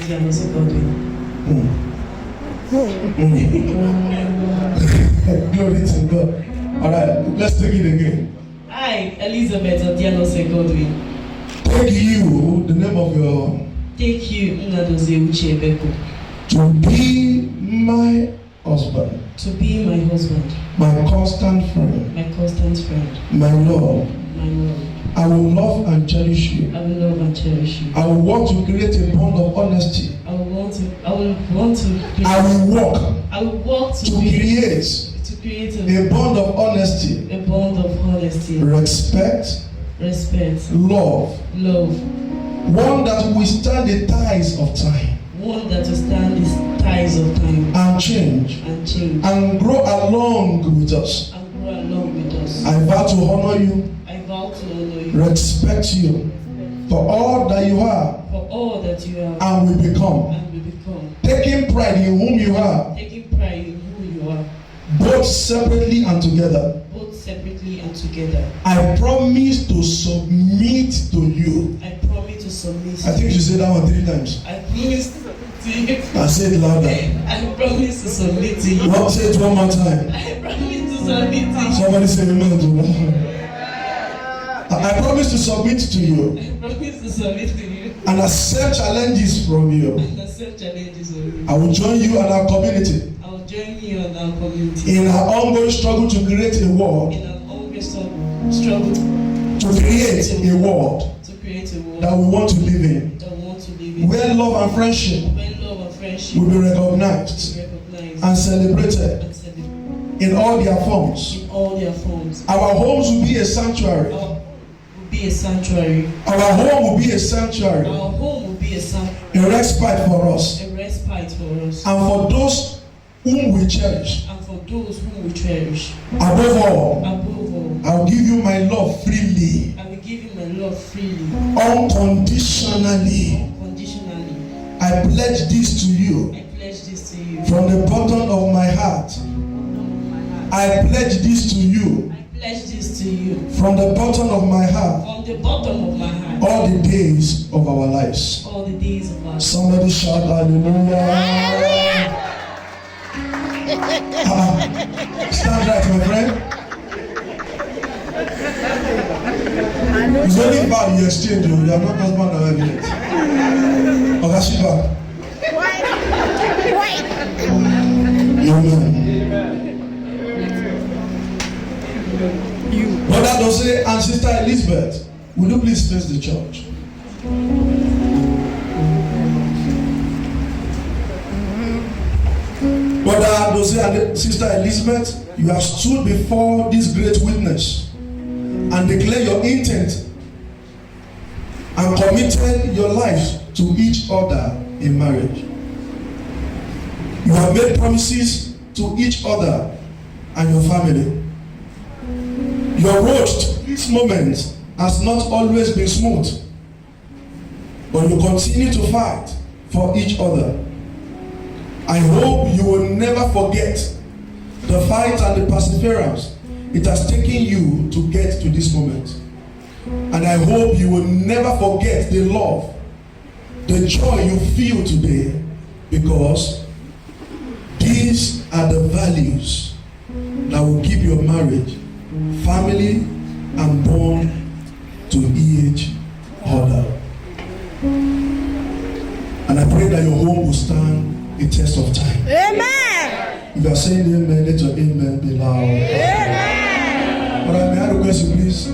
Glory to God. All right, let's take it again. I, Elizabeth Odialose Godwin. Take you, the name of your. Take you, Nnadozie Uche Ebeko. To be my husband. To be my husband. My constant friend. My constant friend. My love. My love. I will love and cherish you. I will love and cherish you. I will want to create a bond of honesty. I will work to create a bond of honesty. A bond of honesty. Respect. Love. One that will withstand the ties of time. One that will stand the ties of time. And change. And grow along with us. I vow to honor you. Respect you for all that you are. And will become. Taking pride in whom you are. Both separately and together. I promise to submit to you. I think you should say that one 3 times. I promise to submit to you. I say it louder. I promise to submit to you. Well, say it one more time. I promise to submit to you. Somebody say amen to that. I promise to submit to you. I promise to submit to you. And accept challenges from you. I will join you and our community. In our ongoing struggle to create a world. To create a world. That we want to live in. Where love and friendship will be recognized and celebrated in all their forms. Our homes will be a sanctuary. Our home will be a sanctuary. A respite for us. And for those whom we cherish. Above all, I will give you my love freely. Unconditionally. I pledge this to you. From the bottom of my heart. I pledge this to you. From the bottom of my heart. All the days of our lives. Somebody shout hallelujah. Stand right, my friend. It's only bad you exchange. You are not husband or wife yet. Ogashiba. Amen. Brother Dose and Sister Elizabeth, will you please face the church? Brother Dose and Sister Elizabeth, you have stood before this great witness and declare your intent and committed your lives to each other in marriage. You have made promises to each other and your family. Your road to this moment has not always been smooth, but you continue to fight for each other. I hope you will never forget the fight and the perseverance it has taken you to get to this moment. And I hope you will never forget the love, the joy you feel today, because these are the values that will keep your marriage, family, and bond to each other. And I pray that your home will stand a test of time. Amen. If you are saying amen, let your amen be loud. Amen. But I may I request you please